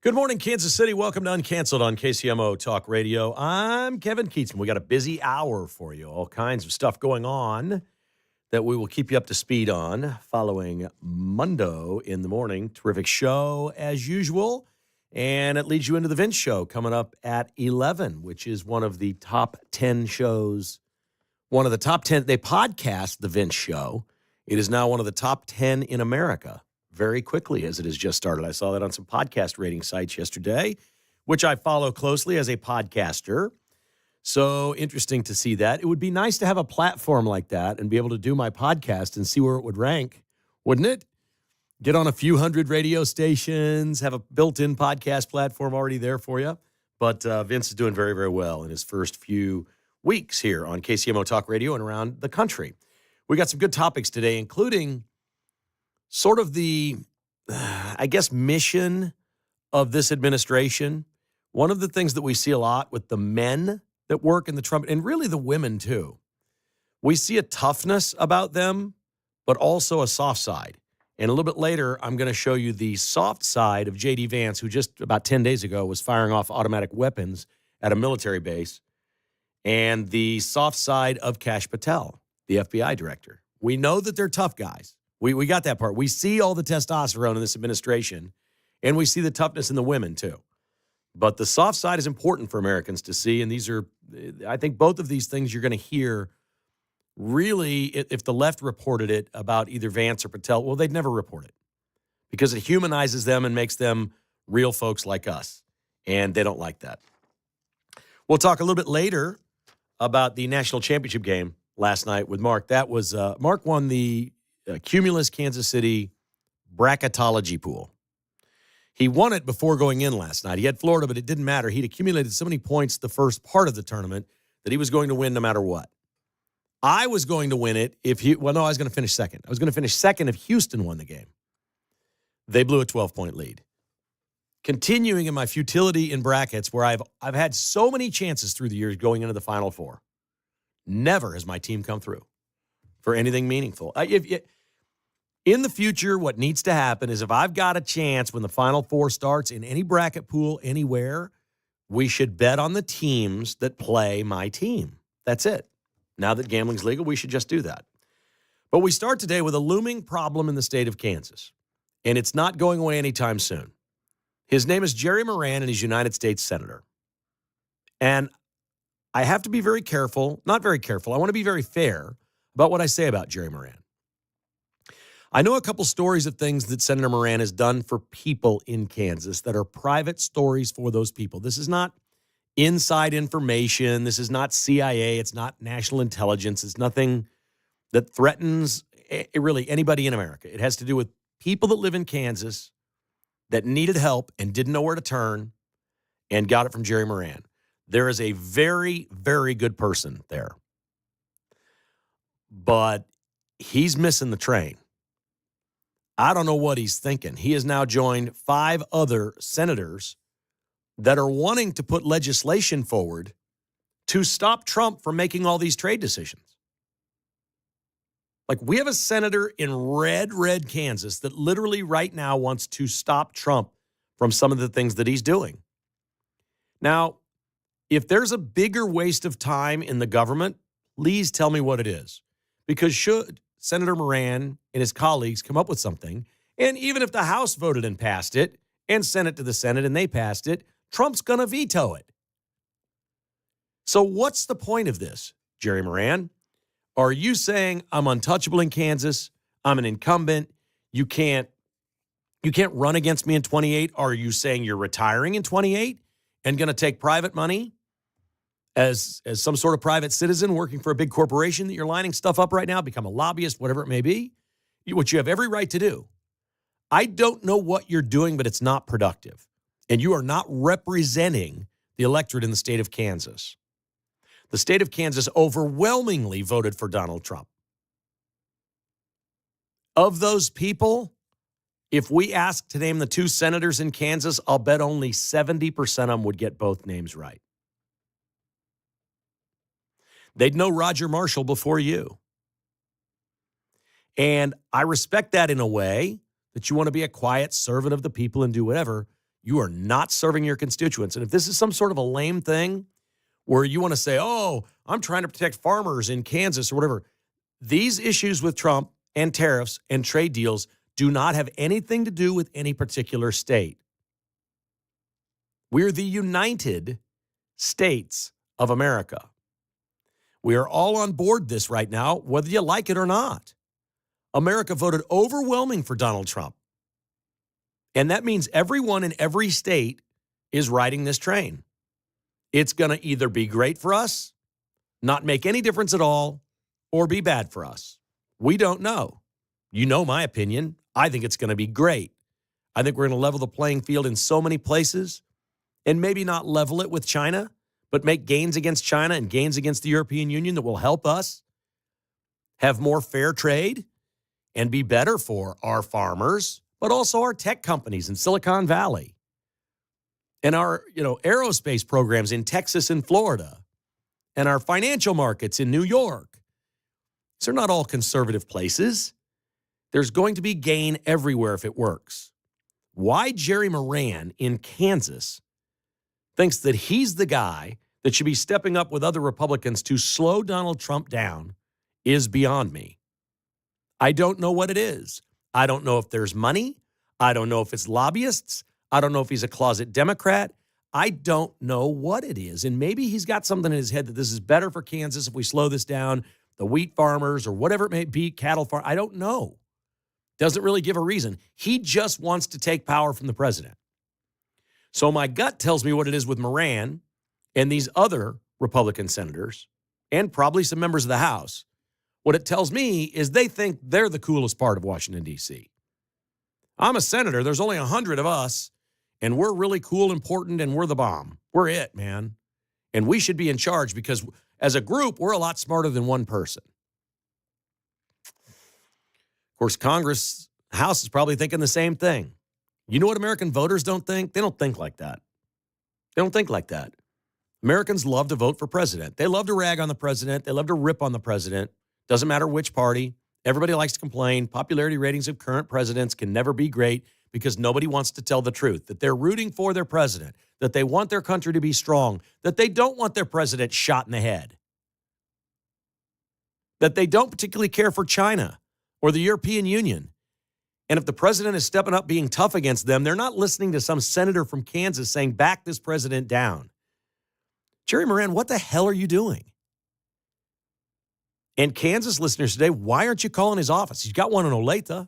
Good morning, Kansas City. Welcome to Uncanceled on KCMO Talk Radio. I'm Kevin Kietzman. We got a busy hour for you. All kinds of stuff going on that we will keep you up to speed on following Mundo in the morning. Terrific show as usual. And it leads you into the Vince Show coming up at 11, which is one of the top 10 shows. One of the top 10. They podcast the Vince Show. It is now one of the top 10 in America. Very quickly as it has just started. I saw that on some podcast rating sites yesterday, which I follow closely as a podcaster. So interesting to see that. It would be nice to have a platform like that and be able to do my podcast and see where it would rank, wouldn't it? Get on a few hundred radio stations, have a built-in podcast platform already there for you. But Vince is doing very, very well in his first few weeks here on KCMO Talk Radio and around the country. We got some good topics today, including sort of the, mission of this administration. One of the things that we see a lot with the men that work in the Trump, and really the women too, we see a toughness about them, but also a soft side. And a little bit later, I'm going to show you the soft side of J.D. Vance, who just about 10 days ago was firing off automatic weapons at a military base, and the soft side of Kash Patel, the FBI director. We know that they're tough guys. We got that part. We see all the testosterone in this administration, and we see the toughness in the women, too. But the soft side is important for Americans to see, and these are, I think both of these things you're going to hear really, if the left reported it about either Vance or Patel, well, they'd never report it because it humanizes them and makes them real folks like us, and they don't like that. We'll talk a little bit later about the national championship game last night with Mark. That was, Mark won the Cumulus Kansas City bracketology pool. He won it before going in last night. He had Florida, but it didn't matter. He'd accumulated so many points the first part of the tournament that he was going to win no matter what. I was going to win it I was going to finish second. I was going to finish second if Houston won the game. They blew a 12-point lead. Continuing in my futility in brackets where I've had so many chances through the years going into the Final Four. Never has my team come through for anything meaningful. In the future, what needs to happen is if I've got a chance when the Final Four starts in any bracket pool anywhere, we should bet on the teams that play my team. That's it. Now that gambling's legal, we should just do that. But we start today with a looming problem in the state of Kansas, and it's not going away anytime soon. His name is Jerry Moran, and he's United States Senator. And I have to be very careful, not very careful, I want to be very fair about what I say about Jerry Moran. I know a couple stories of things that Senator Moran has done for people in Kansas that are private stories for those people. This is not inside information. This is not CIA. It's not national intelligence. It's nothing that threatens really anybody in America. It has to do with people that live in Kansas that needed help and didn't know where to turn and got it from Jerry Moran. There is a very, very good person there. But he's missing the train. I don't know what he's thinking. He has now joined 5 other senators that are wanting to put legislation forward to stop Trump from making all these trade decisions. Like, we have a senator in red Kansas that literally right now wants to stop Trump from some of the things that he's doing. Now, if there's a bigger waste of time in the government, please tell me what it is. Because should Senator Moran and his colleagues come up with something, and even if the House voted and passed it and sent it to the Senate and they passed it, Trump's going to veto it. So what's the point of this, Jerry Moran? Are you saying I'm untouchable in Kansas? I'm an incumbent. You can't run against me in 28? Are you saying you're retiring in 28 and going to take private money as some sort of private citizen working for a big corporation that you're lining stuff up right now, become a lobbyist, whatever it may be, which you have every right to do? I don't know what you're doing, but it's not productive. And you are not representing the electorate in the state of Kansas. The state of Kansas overwhelmingly voted for Donald Trump. Of those people, if we ask to name the 2 senators in Kansas, I'll bet only 70% of them would get both names right. They'd know Roger Marshall before you. And I respect that in a way, that you want to be a quiet servant of the people and do whatever. you are not serving your constituents. And if this is some sort of a lame thing where you want to say, oh, I'm trying to protect farmers in Kansas or whatever, these issues with Trump and tariffs and trade deals do not have anything to do with any particular state. We're the United States of America. We are all on board this right now, whether you like it or not. America voted overwhelming for Donald Trump. And that means everyone in every state is riding this train. It's going to either be great for us, not make any difference at all, or be bad for us. We don't know. You know my opinion. I think it's going to be great. I think we're going to level the playing field in so many places, and maybe not level it with China, but make gains against China and gains against the European Union that will help us have more fair trade and be better for our farmers, but also our tech companies in Silicon Valley and our, aerospace programs in Texas and Florida and our financial markets in New York. These are not all conservative places. There's going to be gain everywhere if it works. Why Jerry Moran in Kansas thinks that he's the guy that should be stepping up with other Republicans to slow Donald Trump down is beyond me. I don't know what it is. I don't know if there's money. I don't know if it's lobbyists. I don't know if he's a closet Democrat. I don't know what it is. And maybe he's got something in his head that this is better for Kansas if we slow this down, the wheat farmers or whatever it may be, cattle farm. I don't know. Doesn't really give a reason. He just wants to take power from the president. So my gut tells me what it is with Moran and these other Republican senators and probably some members of the House. What it tells me is they think they're the coolest part of Washington, D.C. I'm a senator. There's only 100 of us, and we're really cool, important, and we're the bomb. We're it, man. And we should be in charge because as a group, we're a lot smarter than one person. Of course, Congress, House is probably thinking the same thing. You know what American voters don't think? They don't think like that. They don't think like that. Americans love to vote for president. They love to rag on the president. They love to rip on the president. Doesn't matter which party. Everybody likes to complain. Popularity ratings of current presidents can never be great because nobody wants to tell the truth, that they're rooting for their president, that they want their country to be strong, that they don't want their president shot in the head, that they don't particularly care for China or the European Union. And if the president is stepping up being tough against them, they're not listening to some senator from Kansas saying, back this president down. Jerry Moran, what the hell are you doing? And Kansas listeners today, why aren't you calling his office? He's got one in Olathe.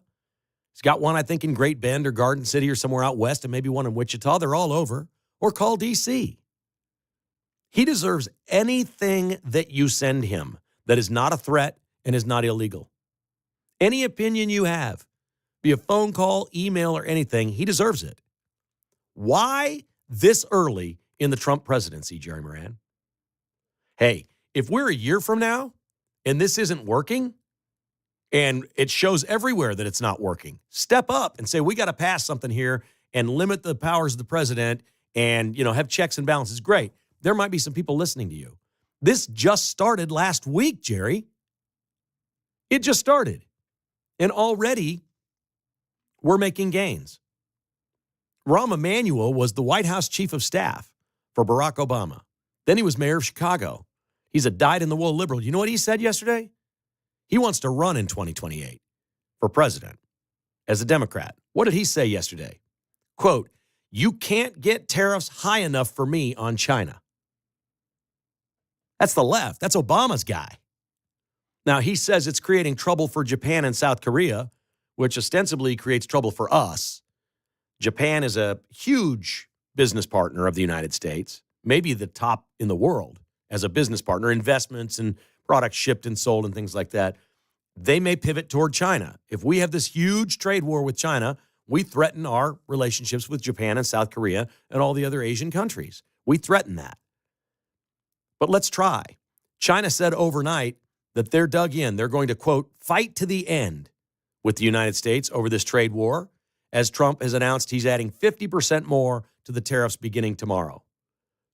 He's got one, I think, in Great Bend or Garden City or somewhere out west, and maybe one in Wichita. They're all over. Or call D.C. He deserves anything that you send him that is not a threat and is not illegal. Any opinion you have, be a phone call, email, or anything, he deserves it. Why this early in the Trump presidency, Jerry Moran? Hey, if we're a year from now and this isn't working, and it shows everywhere that it's not working, step up and say, we got to pass something here and limit the powers of the president and, have checks and balances. Great. There might be some people listening to you. This just started last week, Jerry. It just started. And already we're making gains. Rahm Emanuel was the White House chief of staff for Barack Obama. Then he was mayor of Chicago. He's a dyed-in-the-wool liberal. You know what he said yesterday? He wants to run in 2028 for president as a Democrat. What did he say yesterday? Quote, you can't get tariffs high enough for me on China. That's the left. That's Obama's guy. Now, he says it's creating trouble for Japan and South Korea, which ostensibly creates trouble for us. Japan is a huge business partner of the United States, maybe the top in the world as a business partner, investments and products shipped and sold and things like that. They may pivot toward China. If we have this huge trade war with China, we threaten our relationships with Japan and South Korea and all the other Asian countries. We threaten that. But let's try. China said overnight that they're dug in. They're going to, quote, fight to the end with the United States over this trade war, as Trump has announced he's adding 50% more to the tariffs beginning tomorrow.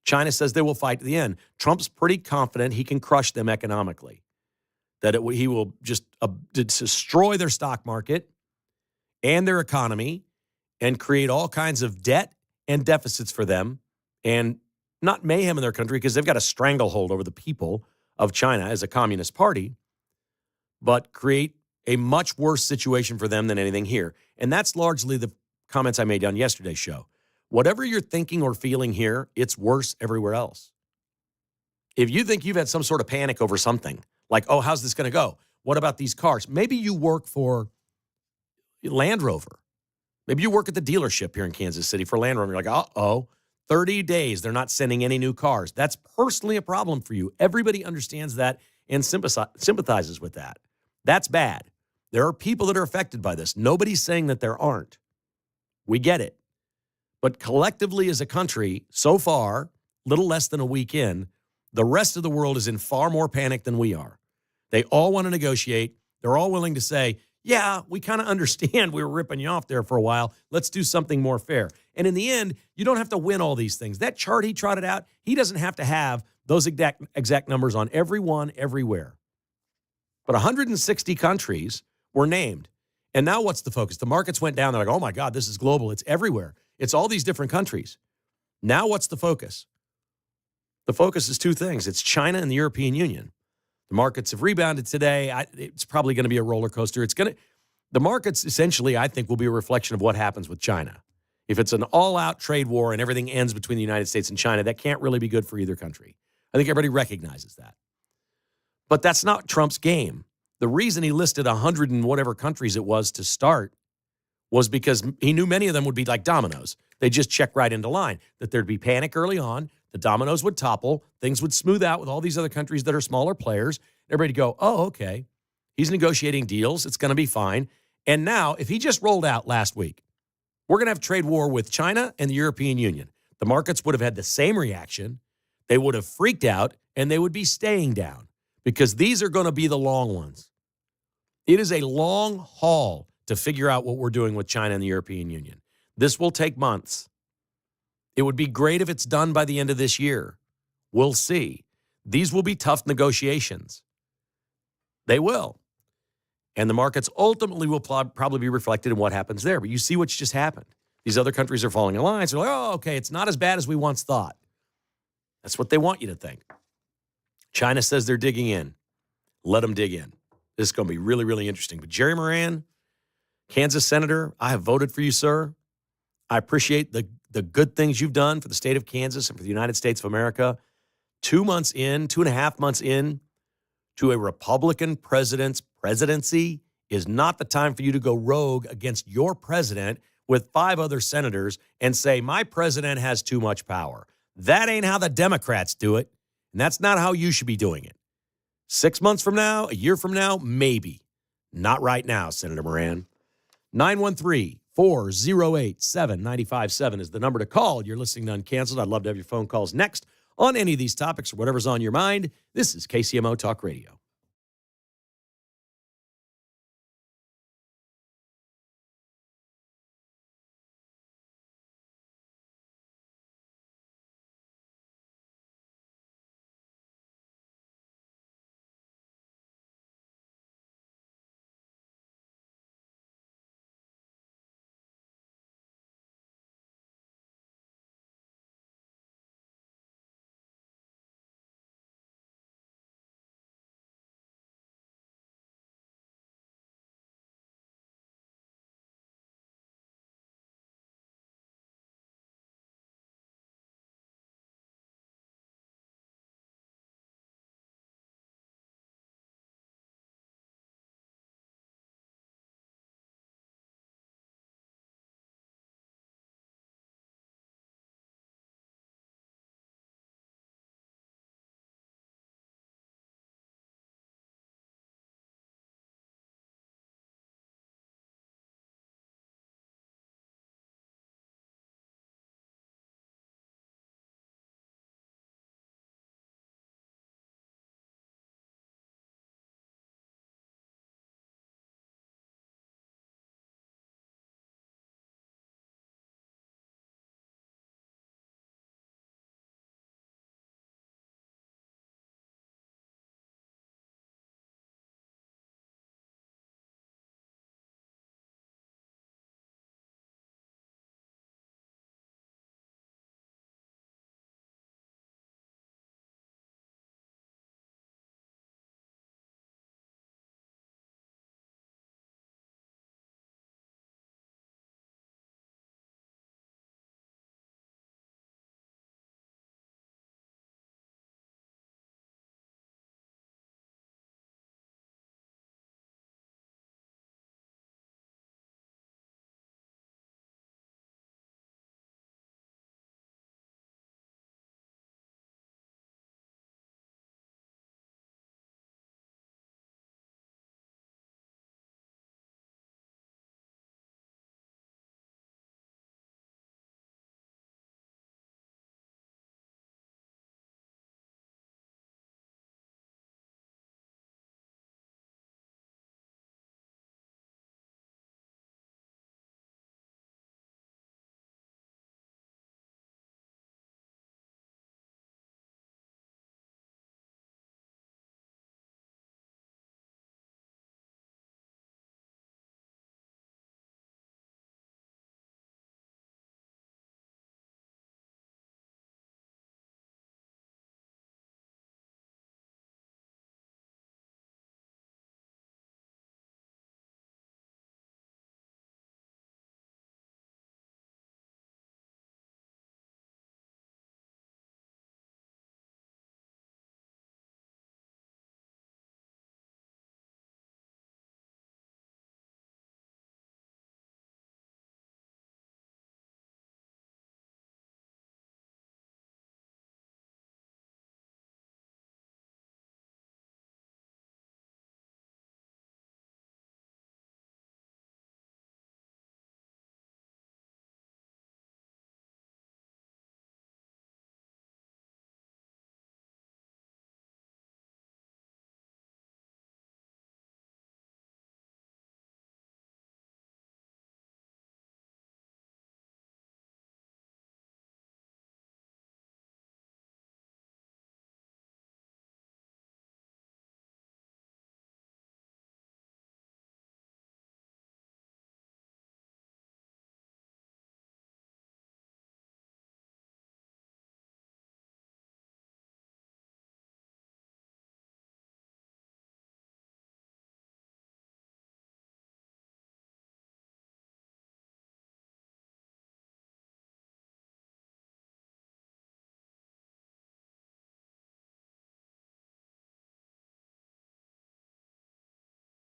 China says they will fight to the end. Trump's pretty confident he can crush them economically, that he will just destroy their stock market and their economy and create all kinds of debt and deficits for them and not mayhem in their country because they've got a stranglehold over the people of China as a communist party, but create a much worse situation for them than anything here. And that's largely the comments I made on yesterday's show. Whatever you're thinking or feeling here, it's worse everywhere else. If you think you've had some sort of panic over something, like, oh, how's this going to go? What about these cars? Maybe you work for Land Rover. Maybe you work at the dealership here in Kansas City for Land Rover. You're like, uh-oh, 30 days, they're not sending any new cars. That's personally a problem for you. Everybody understands that and sympathizes with that. That's bad. There are people that are affected by this. Nobody's saying that there aren't. We get it. But collectively as a country, so far, little less than a week in, the rest of the world is in far more panic than we are. They all want to negotiate. They're all willing to say, yeah, we kind of understand we were ripping you off there for a while. Let's do something more fair. And in the end, you don't have to win all these things. That chart he trotted out, he doesn't have to have those exact numbers on everyone, everywhere. But 160 countries were named. And now what's the focus? The markets went down. They're like, oh my God, this is global. It's everywhere. It's all these different countries. Now what's the focus? The focus is two things. It's China and the European Union. The markets have rebounded today. It's probably going to be a roller coaster. The markets essentially, I think, will be a reflection of what happens with China. If it's an all-out trade war and everything ends between the United States and China, that can't really be good for either country. I think everybody recognizes that. But that's not Trump's game. The reason he listed 100 and whatever countries it was to start was because he knew many of them would be like dominoes. They just check right into line, that there'd be panic early on, the dominoes would topple, things would smooth out with all these other countries that are smaller players. Everybody go, oh, okay, he's negotiating deals. It's going to be fine. And now, if he just rolled out last week, we're going to have trade war with China and the European Union. The markets would have had the same reaction. They would have freaked out, and they would be staying down because these are going to be the long ones. It is a long haul to figure out what we're doing with China and the European Union. This will take months. It would be great if it's done by the end of this year. We'll see. These will be tough negotiations. They will. And the markets ultimately will probably be reflected in what happens there. But you see what's just happened. These other countries are falling in line. So they're like, oh, okay, it's not as bad as we once thought. That's what they want you to think. China says they're digging in. Let them dig in. This is going to be really, really interesting. But Jerry Moran, Kansas Senator, I have voted for you, sir. I appreciate the good things you've done for the state of Kansas and for the United States of America. 2 months in, 2.5 months in to a Republican president's presidency is not the time for you to go rogue against your president with 5 other senators and say, my president has too much power. That ain't how the Democrats do it, and that's not how you should be doing it. 6 months from now, a year from now, maybe. Not right now, Senator Moran. 913-408-7957 is the number to call. You're listening to Uncanceled. I'd love to have your phone calls next on any of these topics or whatever's on your mind. This is KCMO Talk Radio.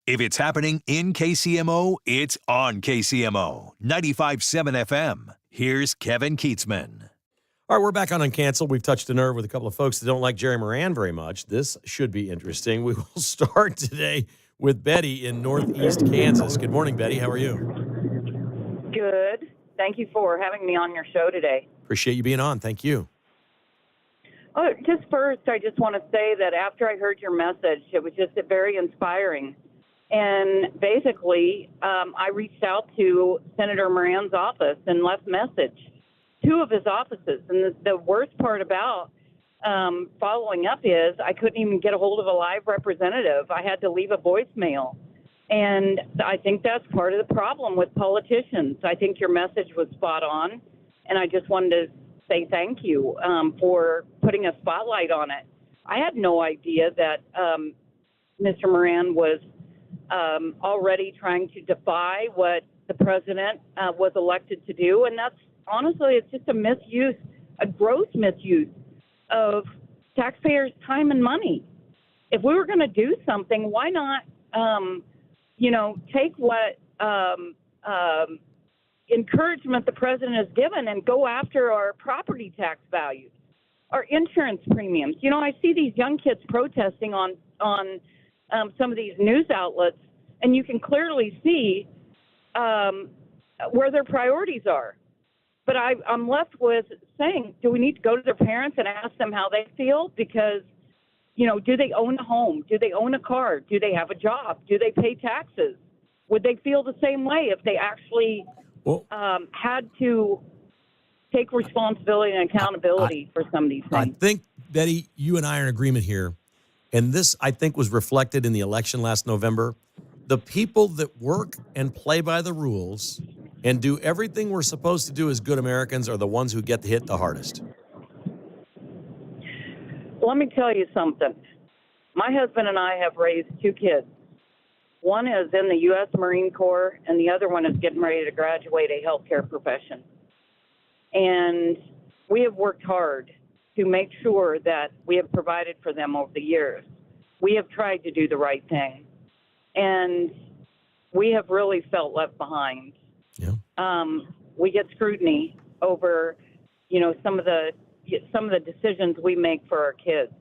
If it's happening in KCMO, it's on KCMO 95.7 FM. Here's Kevin Kietzman. All right, we're back on Uncanceled. We've touched a nerve with a couple of folks that don't like Jerry Moran very much. This should be interesting. We will start today with Betty in Northeast Kansas. Good morning, Betty. How are you? Good. Thank you for having me on your show today. Appreciate you being on. Thank you. Oh, just first, I just want to say that after I heard your message, it was just very inspiring. And basically, I reached out to Senator Moran's office and left message, 2 of his offices. And the worst part about following up is I couldn't even get a hold of a live representative. I had to leave a voicemail. And I think that's part of the problem with politicians. I think your message was spot on. And I just wanted to say thank you for putting a spotlight on it. I had no idea that Mr. Moran was already trying to defy what the president was elected to do. And that's honestly, it's just a gross misuse of taxpayers' time and money. If we were going to do something, why not, take what encouragement the president has given and go after our property tax values, our insurance premiums. I see these young kids protesting on some of these news outlets, and you can clearly see where their priorities are. But I'm left with saying, do we need to go to their parents and ask them how they feel? Because, do they own a home? Do they own a car? Do they have a job? Do they pay taxes? Would they feel the same way if they actually had to take responsibility and accountability for some of these things? I think, Betty, you and I are in agreement here. And this, I think, was reflected in the election last November. The people that work and play by the rules and do everything we're supposed to do as good Americans are the ones who get hit the hardest. Let me tell you something. My husband and I have raised 2 kids. One is in the U.S. Marine Corps, and the other one is getting ready to graduate a healthcare profession. And we have worked hard to make sure that we have provided for them over the years. We have tried to do the right thing. And we have really felt left behind. Yeah. We get scrutiny over, some of the decisions we make for our kids.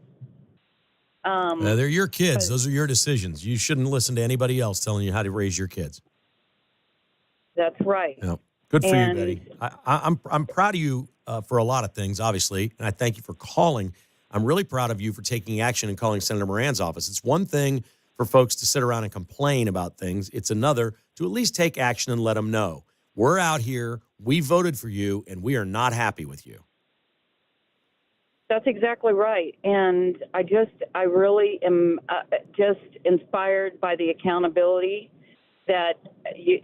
They're your kids. Those are your decisions. You shouldn't listen to anybody else telling you how to raise your kids. That's right. Yeah. Good for you, Betty. I'm proud of you for a lot of things, obviously, and I thank you for calling. I'm really proud of you for taking action and calling Senator Moran's office. It's one thing for folks to sit around and complain about things. It's another to at least take action and let them know. We're out here, we voted for you, and we are not happy with you. That's exactly right. And I really am just inspired by the accountability that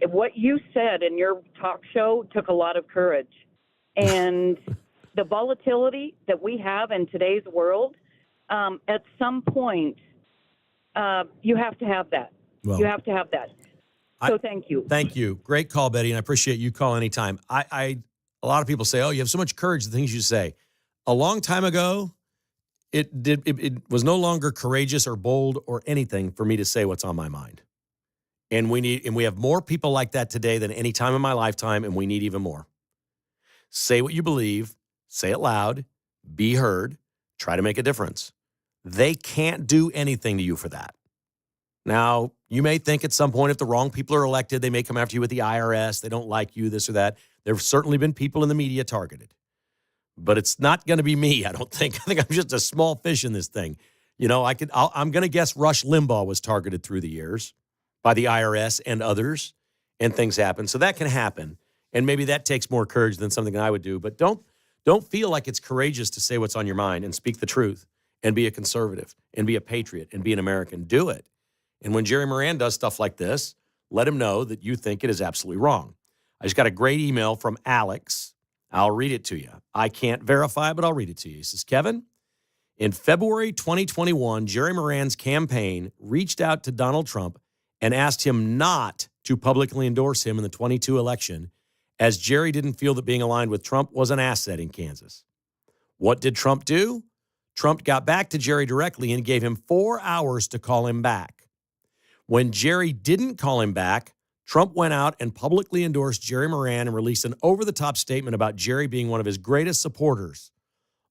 what you said in your talk show took a lot of courage. And the volatility that we have in today's world, at some point, you have to have that. Well, you have to have that. So thank you. Thank you. Great call, Betty, and I appreciate you call anytime. A lot of people say, oh, you have so much courage, the things you say. A long time ago, it was no longer courageous or bold or anything for me to say what's on my mind. And we have more people like that today than any time in my lifetime, and we need even more. Say what you believe, say it loud, be heard, try to make a difference. They can't do anything to you for that. Now, you may think at some point if the wrong people are elected, they may come after you with the IRS, they don't like you, this or that. There have certainly been people in the media targeted. But it's not going to be me, I don't think. I think I'm just a small fish in this thing. I'm going to guess Rush Limbaugh was targeted through the years by the IRS and others, and things happen. So that can happen, and maybe that takes more courage than something I would do. But don't feel like it's courageous to say what's on your mind and speak the truth and be a conservative and be a patriot and be an American. Do it. And when Jerry Moran does stuff like this, let him know that you think it is absolutely wrong. I just got a great email from Alex. I'll read it to you. I can't verify, but I'll read it to you. He says, Kevin, in February 2021, Jerry Moran's campaign reached out to Donald Trump and asked him not to publicly endorse him in the 22 election, as Jerry didn't feel that being aligned with Trump was an asset in Kansas. What did Trump do? Trump got back to Jerry directly and gave him 4 hours to call him back. When Jerry didn't call him back, Trump went out and publicly endorsed Jerry Moran and released an over-the-top statement about Jerry being one of his greatest supporters.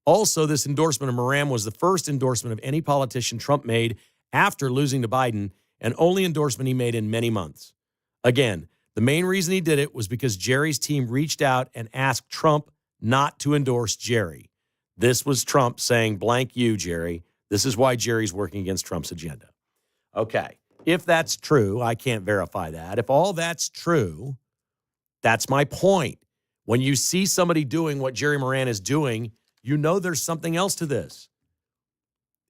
Also, this endorsement of Moran was the first endorsement of any politician Trump made after losing to Biden, and only endorsement he made in many months. Again, the main reason he did it was because Jerry's team reached out and asked Trump not to endorse Jerry. This was Trump saying, blank you, Jerry. This is why Jerry's working against Trump's agenda. Okay, if that's true, I can't verify that. If all that's true, that's my point. When you see somebody doing what Jerry Moran is doing, you know there's something else to this.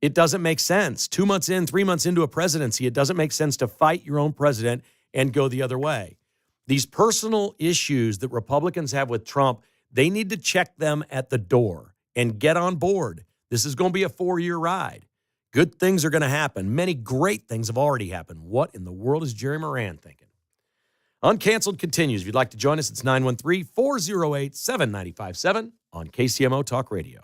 It doesn't make sense. 2 months in, 3 months into a presidency, it doesn't make sense to fight your own president and go the other way. These personal issues that Republicans have with Trump, they need to check them at the door and get on board. This is going to be a 4-year ride. Good things are going to happen. Many great things have already happened. What in the world is Jerry Moran thinking? Uncanceled continues. If you'd like to join us, it's 913-408-7957 on KCMO Talk Radio.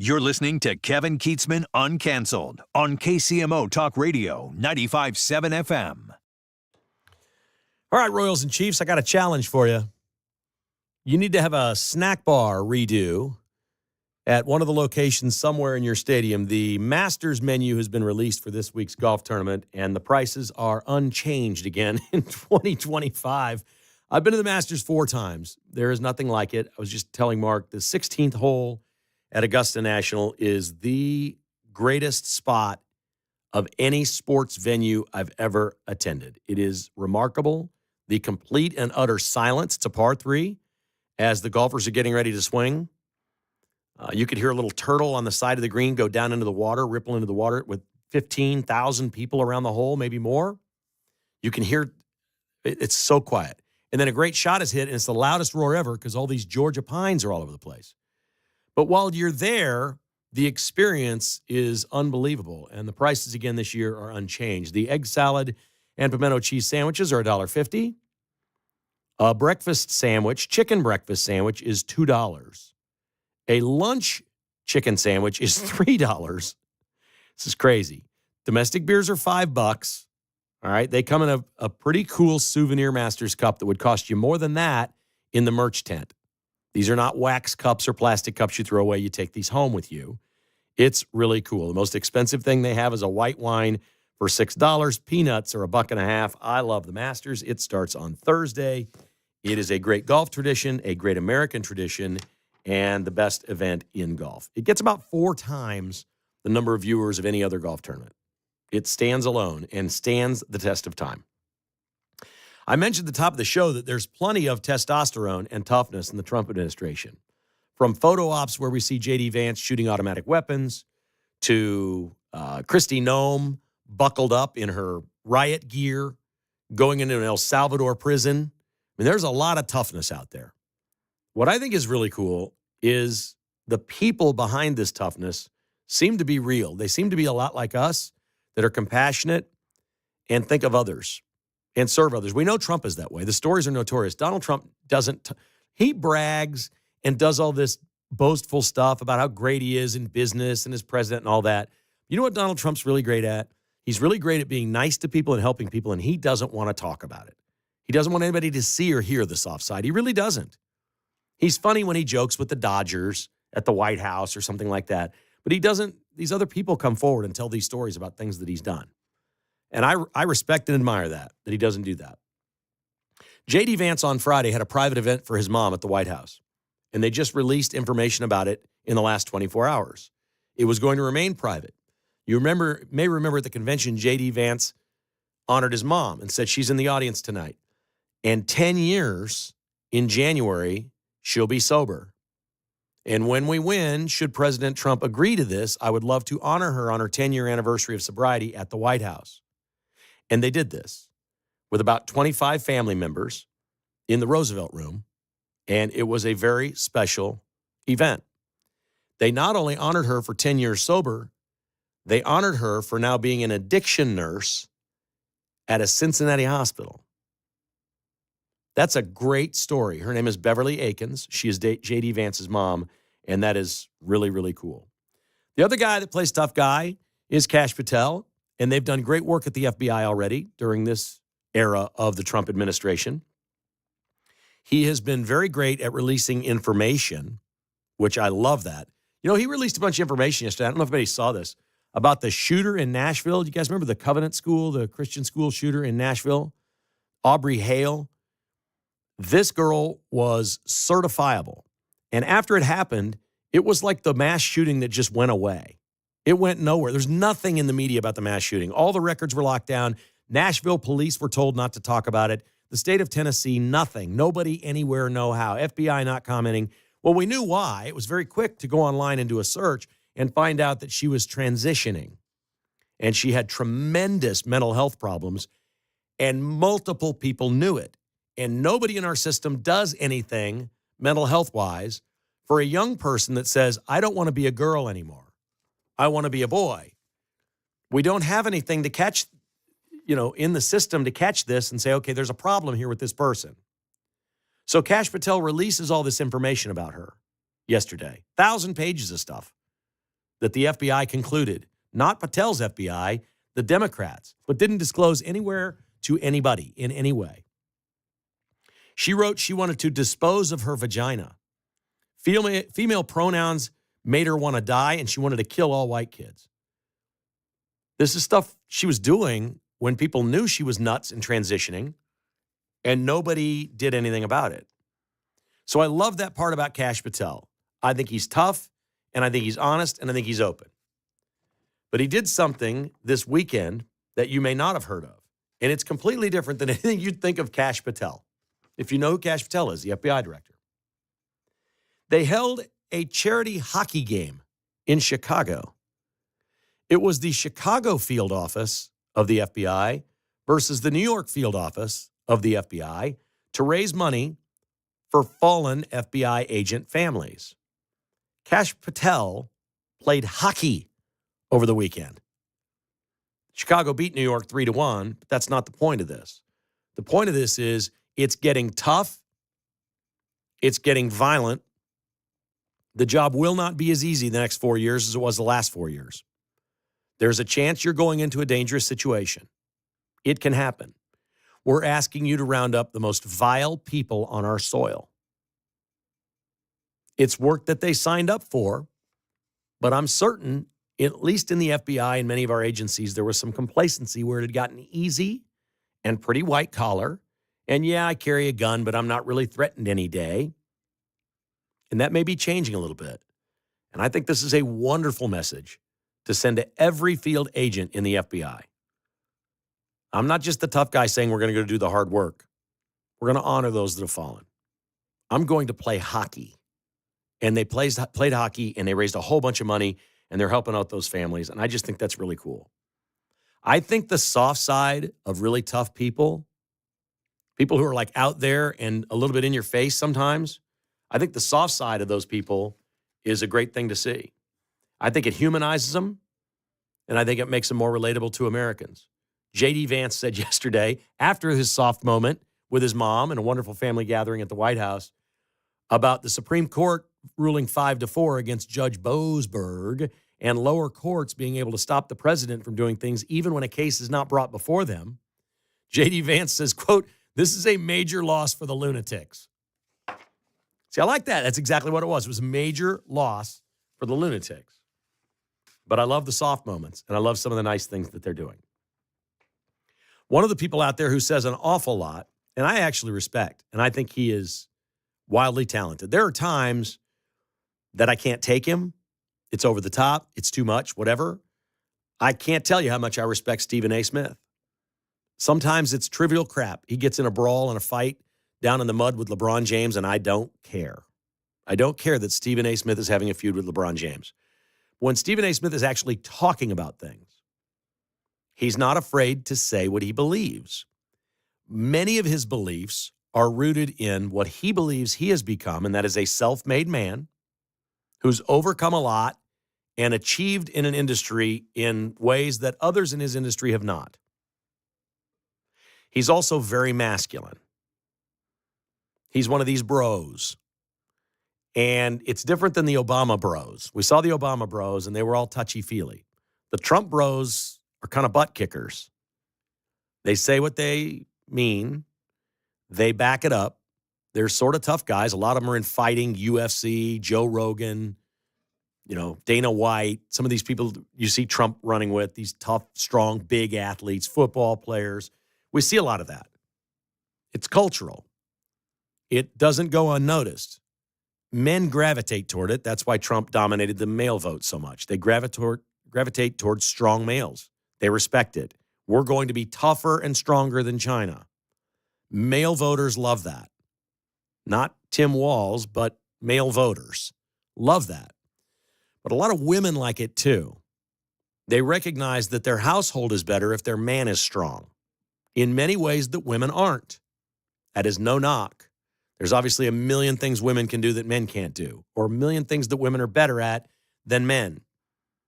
You're listening to Kevin Kietzman Uncanceled on KCMO Talk Radio 95.7 FM. All right, Royals and Chiefs, I got a challenge for you. You need to have a snack bar redo at one of the locations somewhere in your stadium. The Masters menu has been released for this week's golf tournament, and the prices are unchanged again in 2025. I've been to the Masters 4 times. There is nothing like it. I was just telling Mark, the 16th hole at Augusta National is the greatest spot of any sports venue I've ever attended. It is remarkable. The complete and utter silence. It's a par 3 as the golfers are getting ready to swing. You could hear a little turtle on the side of the green go down into the water, ripple into the water with 15,000 people around the hole, maybe more. You can hear it's so quiet. And then a great shot is hit, and it's the loudest roar ever because all these Georgia pines are all over the place. But while you're there, the experience is unbelievable. And the prices again this year are unchanged. The egg salad and pimento cheese sandwiches are $1.50. A breakfast sandwich, chicken breakfast sandwich, is $2. A lunch chicken sandwich is $3. This is crazy. Domestic beers are $5. All right. They come in a pretty cool souvenir Masters cup that would cost you more than that in the merch tent. These are not wax cups or plastic cups you throw away. You take these home with you. It's really cool. The most expensive thing they have is a white wine for $6. Peanuts are $1.50. I love the Masters. It starts on Thursday. It is a great golf tradition, a great American tradition, and the best event in golf. It gets about 4 times the number of viewers of any other golf tournament. It stands alone and stands the test of time. I mentioned at the top of the show that there's plenty of testosterone and toughness in the Trump administration. From photo ops where we see J.D. Vance shooting automatic weapons to Kristi Noem buckled up in her riot gear going into an El Salvador prison. I mean, there's a lot of toughness out there. What I think is really cool is the people behind this toughness seem to be real. They seem to be a lot like us that are compassionate and think of others and serve others. We know Trump is that way. The stories are notorious. Donald Trump doesn't. He brags and does all this boastful stuff about how great he is in business and as president and all that. You know what Donald Trump's really great at? He's really great at being nice to people and helping people, and he doesn't want to talk about it. He doesn't want anybody to see or hear the soft side. He really doesn't. He's funny when he jokes with the Dodgers at the White House or something like that, but he doesn't. These other people come forward and tell these stories about things that he's done. And I respect and admire that he doesn't do that. J.D. Vance on Friday had a private event for his mom at the White House, and they just released information about it in the last 24 hours. It was going to remain private. You may remember at the convention, J.D. Vance honored his mom and said she's in the audience tonight. And 10 years in January, she'll be sober. And when we win, should President Trump agree to this, I would love to honor her on her 10-year anniversary of sobriety at the White House. And they did this with about 25 family members in the Roosevelt Room, and it was a very special event. They not only honored her for 10 years sober, they honored her for now being an addiction nurse at a Cincinnati hospital. That's a great story. Her name is Beverly Akins. She is J.D. Vance's mom, and that is really, really cool. The other guy that plays tough guy is Kash Patel, and they've done great work at the FBI already during this era of the Trump administration. He has been very great at releasing information, which I love that. You know, he released a bunch of information yesterday. I don't know if anybody saw this, about the shooter in Nashville. You guys remember the Covenant School, the Christian school shooter in Nashville? Aubrey Hale. This girl was certifiable. And after it happened, it was like the mass shooting that just went away. It went nowhere. There's nothing in the media about the mass shooting. All the records were locked down. Nashville police were told not to talk about it. The state of Tennessee, nothing. Nobody anywhere know how. FBI not commenting. Well, we knew why. It was very quick to go online and do a search and find out that she was transitioning. And she had tremendous mental health problems, and multiple people knew it. And nobody in our system does anything mental health-wise for a young person that says, I don't want to be a girl anymore. I want to be a boy. We don't have anything to catch, in the system to catch this and say, okay, there's a problem here with this person. So Kash Patel releases all this information about her yesterday. 1,000 pages of stuff. that the FBI concluded, not Patel's FBI, the Democrats, but didn't disclose anywhere to anybody in any way. She wrote she wanted to dispose of her vagina. Female pronouns made her want to die, and she wanted to kill all white kids. This is stuff she was doing when people knew she was nuts and transitioning, and nobody did anything about it. So I love that part about Kash Patel. I think he's tough, and I think he's honest, and I think he's open. But he did something this weekend that you may not have heard of, and it's completely different than anything you'd think of Kash Patel. If you know who Kash Patel is, the FBI director. They held a charity hockey game in Chicago. It was the Chicago field office of the FBI versus the New York field office of the FBI to raise money for fallen FBI agent families. Kash Patel played hockey over the weekend. Chicago beat New York 3-1, but that's not the point of this. The point of this is it's getting tough. It's getting violent. The job will not be as easy the next 4 years as it was the last 4 years. There's a chance you're going into a dangerous situation. It can happen. We're asking you to round up the most vile people on our soil. It's work that they signed up for, but I'm certain, at least in the FBI and many of our agencies, there was some complacency where it had gotten easy and pretty white collar. And yeah, I carry a gun, but I'm not really threatened any day. And that may be changing a little bit. And I think this is a wonderful message to send to every field agent in the FBI. I'm not just the tough guy saying we're going to go do the hard work. We're going to honor those that have fallen. I'm going to play hockey. And they played hockey, and they raised a whole bunch of money, and they're helping out those families. And I just think that's really cool. I think the soft side of really tough people who are like out there and a little bit in your face sometimes, I think the soft side of those people is a great thing to see. I think it humanizes them, and I think it makes them more relatable to Americans. J.D. Vance said yesterday, after his soft moment with his mom and a wonderful family gathering at the White House, about the Supreme Court ruling 5-4 against Judge Boasberg and lower courts being able to stop the president from doing things even when a case is not brought before them. J.D. Vance says, quote, "This is a major loss for the lunatics." See, I like that. That's exactly what it was. It was a major loss for the lunatics. But I love the soft moments, and I love some of the nice things that they're doing. One of the people out there who says an awful lot, and I actually respect, and I think he is wildly talented. There are times that I can't take him. It's over the top. It's too much, whatever. I can't tell you how much I respect Stephen A. Smith. Sometimes it's trivial crap. He gets in a brawl and a fight down in the mud with LeBron James, and I don't care. I don't care that Stephen A. Smith is having a feud with LeBron James. When Stephen A. Smith is actually talking about things, he's not afraid to say what he believes. Many of his beliefs are rooted in what he believes he has become, and that is a self-made man who's overcome a lot and achieved in an industry in ways that others in his industry have not. He's also very masculine. He's one of these bros. And it's different than the Obama bros. We saw the Obama bros, and they were all touchy-feely. The Trump bros are kind of butt kickers. They say what they mean. They back it up. They're sort of tough guys. A lot of them are in fighting, UFC, Joe Rogan, Dana White. Some of these people you see Trump running with, these tough, strong, big athletes, football players. We see a lot of that. It's cultural. It doesn't go unnoticed. Men gravitate toward it. That's why Trump dominated the male vote so much. They gravitate towards strong males. They respect it. We're going to be tougher and stronger than China. Male voters love that. Not Tim Walz, but male voters love that. But a lot of women like it too. They recognize that their household is better if their man is strong. In many ways that women aren't. That is no knock. There's obviously a million things women can do that men can't do, or a million things that women are better at than men.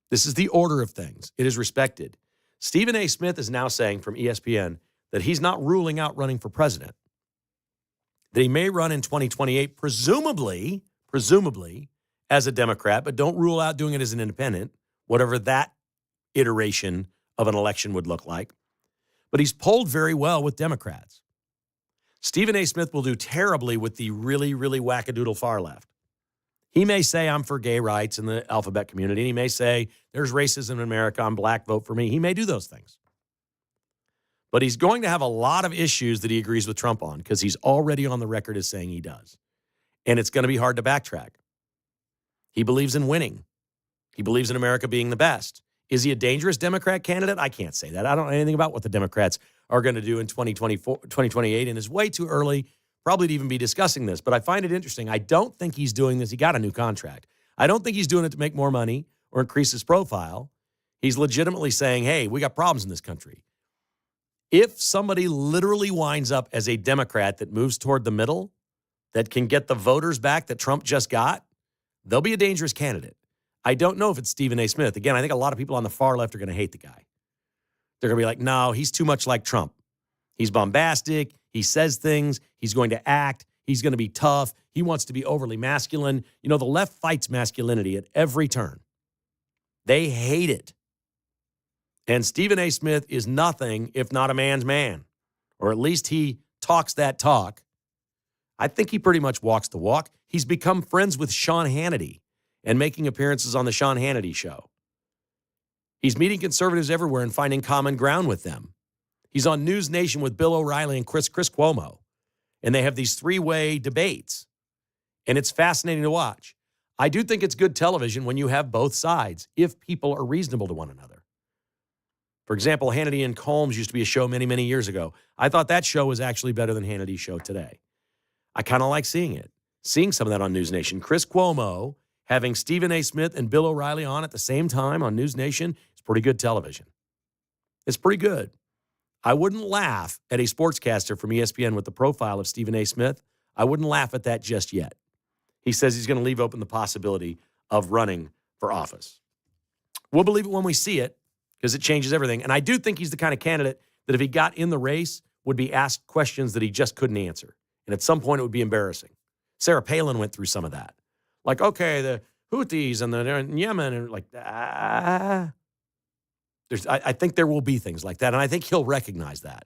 This is the order of things. It is respected. Stephen A. Smith is now saying from ESPN that he's not ruling out running for president, that he may run in 2028, presumably as a Democrat, but don't rule out doing it as an independent. whatever that iteration of an election would look like. But he's polled very well with Democrats. Stephen A. Smith will do terribly with the really, really wackadoodle far left. He may say, I'm for gay rights in the alphabet community. And he may say, there's racism in America. I'm black. Vote for me. He may do those things. But he's going to have a lot of issues that he agrees with Trump on because he's already on the record as saying he does. And it's going to be hard to backtrack. He believes in winning. He believes in America being the best. Is he a dangerous Democrat candidate? I can't say that. I don't know anything about what the Democrats are going to do in 2028, and it's way too early probably to even be discussing this. But I find it interesting. I don't think he's doing this. He got a new contract. I don't think he's doing it to make more money or increase his profile. He's legitimately saying, hey, we got problems in this country. If somebody literally winds up as a Democrat that moves toward the middle, that can get the voters back that Trump just got, they'll be a dangerous candidate. I don't know if it's Stephen A. Smith. Again, I think a lot of people on the far left are going to hate the guy. They're going to be like, no, he's too much like Trump. He's bombastic. He says things. He's going to act. He's going to be tough. He wants to be overly masculine. You know, the left fights masculinity at every turn. They hate it. And Stephen A. Smith is nothing if not a man's man, or at least he talks that talk. I think he pretty much walks the walk. He's become friends with Sean Hannity and making appearances on the Sean Hannity show. He's meeting conservatives everywhere and finding common ground with them. He's on News Nation with Bill O'Reilly and Chris Cuomo, and they have these three-way debates, and it's fascinating to watch. I do think it's good television when you have both sides, if people are reasonable to one another. For example, Hannity and Colmes used to be a show many, many years ago. I thought that show was actually better than Hannity's show today. I kind of like seeing it, seeing some of that on News Nation. Chris Cuomo having Stephen A. Smith and Bill O'Reilly on at the same time on News Nation is pretty good television. It's pretty good. I wouldn't laugh at a sportscaster from ESPN with the profile of Stephen A. Smith. I wouldn't laugh at that just yet. He says he's going to leave open the possibility of running for office. We'll believe it when we see it because it changes everything. And I do think he's the kind of candidate that if he got in the race would be asked questions that he just couldn't answer. And at some point it would be embarrassing. Sarah Palin went through some of that. Like, okay, the Houthis and they're in Yemen and like, I think there will be things like that. And I think he'll recognize that.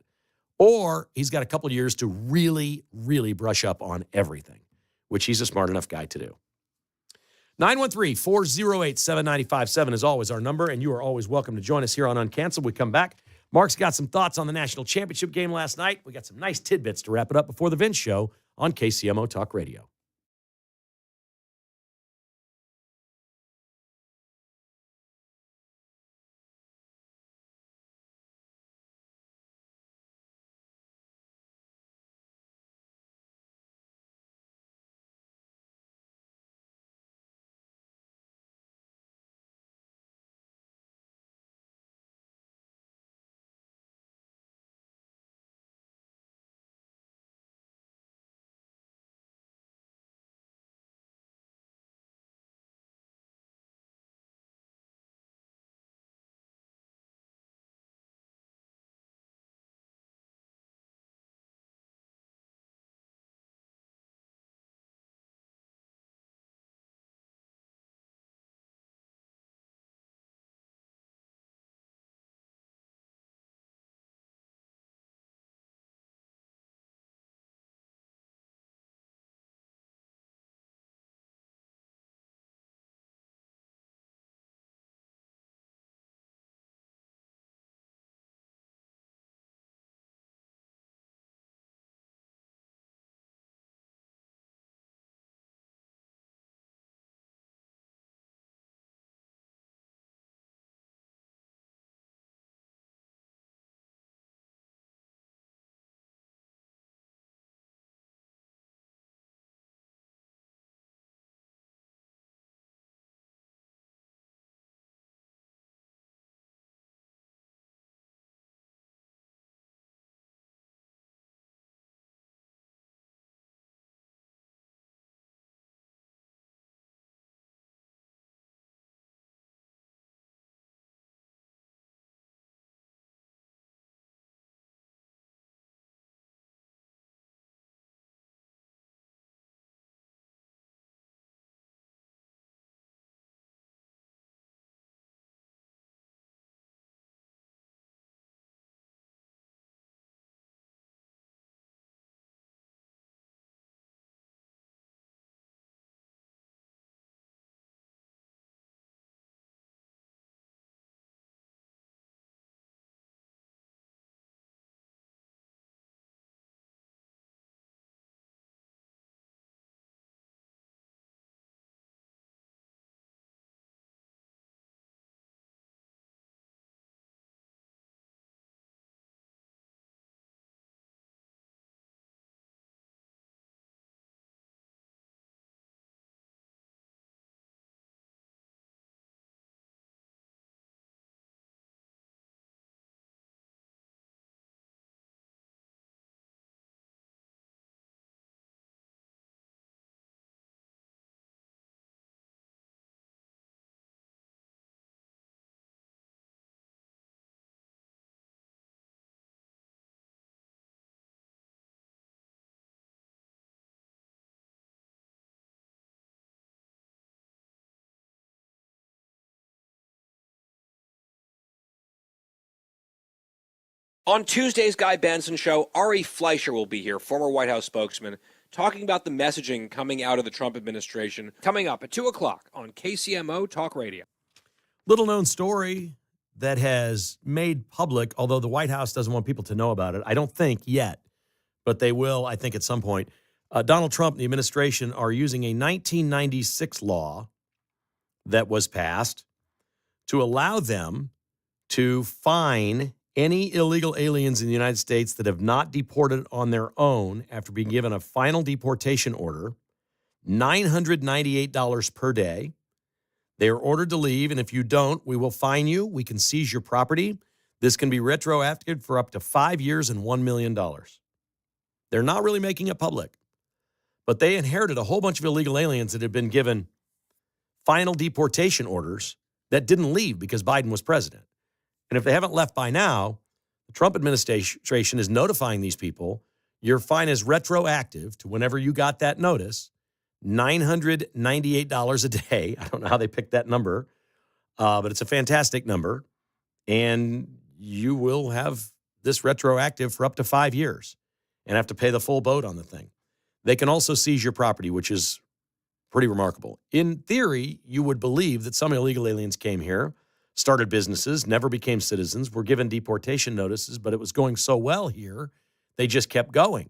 Or he's got a couple of years to really, really brush up on everything, which he's a smart enough guy to do. 913-408-7957 is always our number, and you are always welcome to join us here on Uncanceled. We come back. Mark's got some thoughts on the national championship game last night. We got some nice tidbits to wrap it up before the Vince Show on KCMO Talk Radio. On Tuesday's Guy Benson Show, Ari Fleischer will be here, former White House spokesman, talking about the messaging coming out of the Trump administration, coming up at 2 o'clock on KCMO Talk Radio. Little known story that has made public, although the White House doesn't want people to know about it, I don't think yet, but they will, I think, at some point. Donald Trump and the administration are using a 1996 law that was passed to allow them to fine any illegal aliens in the United States that have not deported on their own after being given a final deportation order, $998 per day. They are ordered to leave, and if you don't, we will fine you. We can seize your property. This can be retroactive for up to 5 years and $1 million. They're not really making it public, but they inherited a whole bunch of illegal aliens that had been given final deportation orders that didn't leave because Biden was president. And if they haven't left by now, the Trump administration is notifying these people, your fine is retroactive to whenever you got that notice, $998 a day. I don't know how they picked that number, but it's a fantastic number. And you will have this retroactive for up to 5 years and have to pay the full boat on the thing. They can also seize your property, which is pretty remarkable. In theory, you would believe that some illegal aliens came here, started businesses, never became citizens, were given deportation notices, but it was going so well here, they just kept going.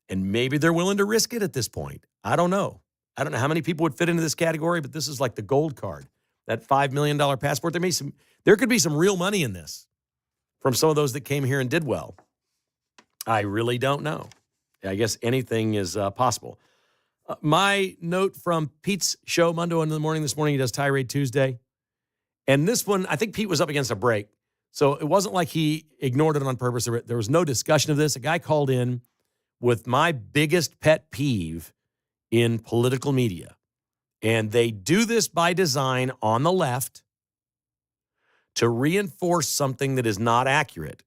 And maybe they're willing to risk it at this point. I don't know. I don't know how many people would fit into this category, but this is like the gold card, that $5 million passport. There could be some real money in this from some of those that came here and did well. I really don't know. I guess anything is possible. My note from Pete's show, Mundo in the Morning this morning, he does Tirade Tuesday. And this one, I think Pete was up against a break. So it wasn't like he ignored it on purpose. There was no discussion of this. A guy called in with my biggest pet peeve in political media. And they do this by design on the left to reinforce something that is not accurate.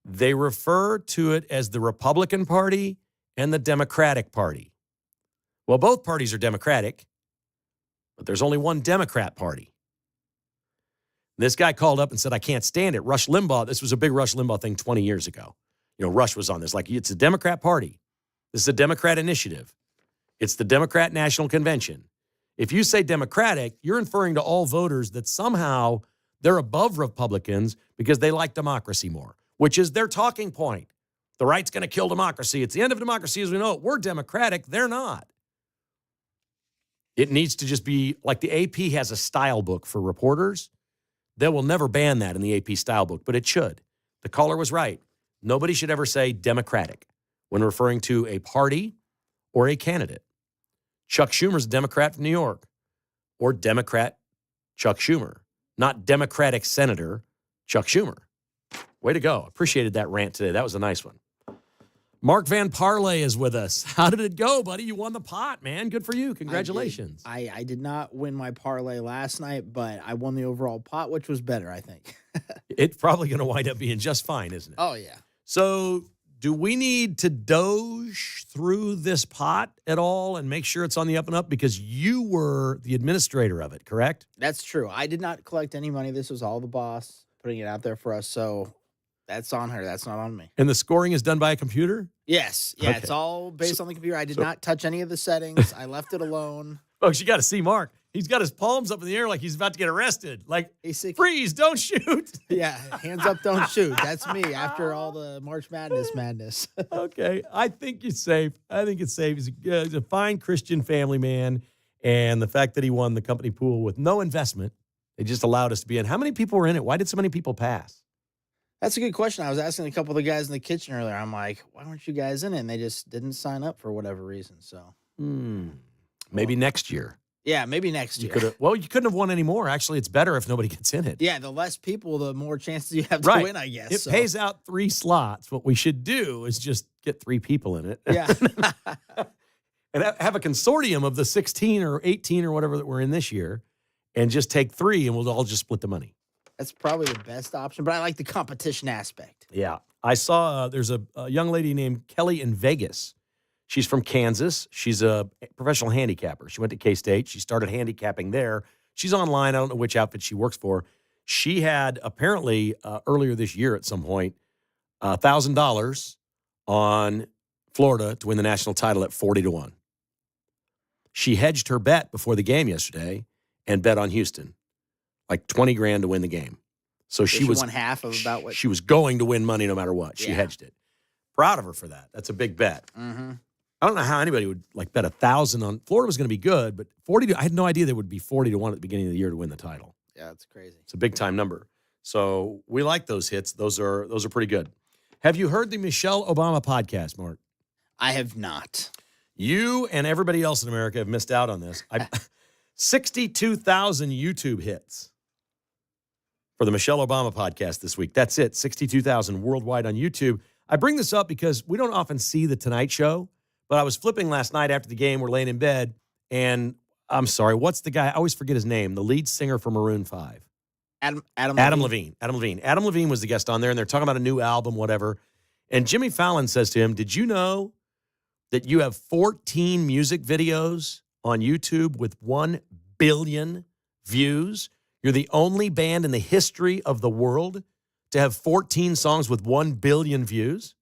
They refer to it as the Republican Party and the Democratic Party. Well, both parties are Democratic, but there's only one Democrat Party. This guy called up and said, I can't stand it. Rush Limbaugh, this was a big Rush Limbaugh thing 20 years ago. You know, Rush was on this. Like, it's a Democrat Party. This is a Democrat initiative. It's the Democrat National Convention. If you say Democratic, you're inferring to all voters that somehow they're above Republicans because they like democracy more, which is their talking point. The right's going to kill democracy. It's the end of democracy as we know it. We're Democratic. They're not. It needs to just be like the AP has a style book for reporters. They will never ban that in the AP style book, but it should. The caller was right. Nobody should ever say Democratic when referring to a party or a candidate. Chuck Schumer's a Democrat from New York, or Democrat Chuck Schumer, not Democratic Senator Chuck Schumer. Way to go. Appreciated that rant today. That was a nice one. Mark Van Parlay is with us. How did it go, buddy? You won the pot, man. Good for you. Congratulations. I did not win my parlay last night, but I won the overall pot, which was better, I think. It's probably going to wind up being just fine, isn't it? Oh, yeah. So do we need to doge through this pot at all and make sure it's on the up and up? Because you were the administrator of it, correct? That's true. I did not collect any money. This was all the boss putting it out there for us. So that's on her. That's not on me. And the scoring is done by a computer? Yes. Yeah, Okay. It's all based on the computer. I did not touch any of the settings. I left it alone. Folks, you got to see Mark. He's got his palms up in the air like he's about to get arrested. Like, freeze, don't shoot. Yeah, hands up, don't shoot. That's me after all the March Madness. Okay, I think you're safe. I think it's safe. He's a fine Christian family man. And the fact that he won the company pool with no investment, they just allowed us to be in. How many people were in it? Why did so many people pass? That's a good question. I was asking a couple of the guys in the kitchen earlier. I'm like, why weren't you guys in it? And they just didn't sign up for whatever reason. So Maybe next year. Yeah, maybe next year. You couldn't have won any more. Actually, it's better if nobody gets in it. Yeah, the less people, the more chances you have to win, I guess. It pays out 3 slots. What we should do is just get 3 people in it. Yeah. And have a consortium of the 16 or 18 or whatever that we're in this year and just take 3 and we'll all just split the money. That's probably the best option, but I like the competition aspect. Yeah. I saw there's a young lady named Kelly in Vegas. She's from Kansas. She's a professional handicapper. She went to K-State. She started handicapping there. She's online. I don't know which outfit she works for. She had apparently earlier this year at some point $1,000 on Florida to win the national title at 40-1. She hedged her bet before the game yesterday and bet on Houston, like 20 grand to win the game. So she won half of about what she was going to win money no matter what. She Yeah. hedged it. Proud of her for that. That's a big bet. Mm-hmm. I don't know how anybody would like bet 1,000 on Florida was going to be good, but 40. I had no idea there would be 40-1 at the beginning of the year to win the title. Yeah, that's crazy. It's a big time number. So we like those hits. Those are pretty good. Have you heard the Michelle Obama podcast, Mark? I have not. You and everybody else in America have missed out on this. 62,000 YouTube hits for the Michelle Obama podcast this week. That's it. 62,000 worldwide on YouTube. I bring this up because we don't often see The Tonight Show, but I was flipping last night after the game. We're laying in bed, and I'm sorry, what's the guy? I always forget his name. The lead singer for Maroon 5. Adam Levine. Adam Levine was the guest on there, and they're talking about a new album, whatever. And Jimmy Fallon says to him, did you know that you have 14 music videos on YouTube with 1 billion views? You're the only band in the history of the world to have 14 songs with 1 billion views.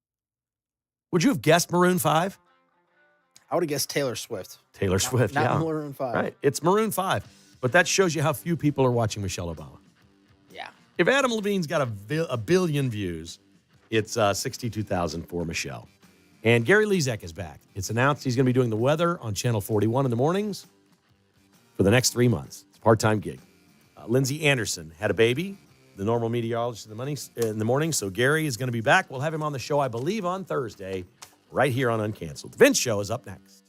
Would you have guessed Maroon 5? I would have guessed Taylor Swift. Taylor Swift, Not yeah. Maroon 5. Right, it's Maroon 5. But that shows you how few people are watching Michelle Obama. Yeah. If Adam Levine's got a billion views, it's 62,000 for Michelle. And Gary Lezak is back. It's announced he's going to be doing the weather on Channel 41 in the mornings for the next 3 months. It's a part-time gig. Lindsay Anderson had a baby, the normal meteorologist in the morning. So Gary is going to be back. We'll have him on the show, I believe, on Thursday, right here on Uncanceled. The Vince Show is up next.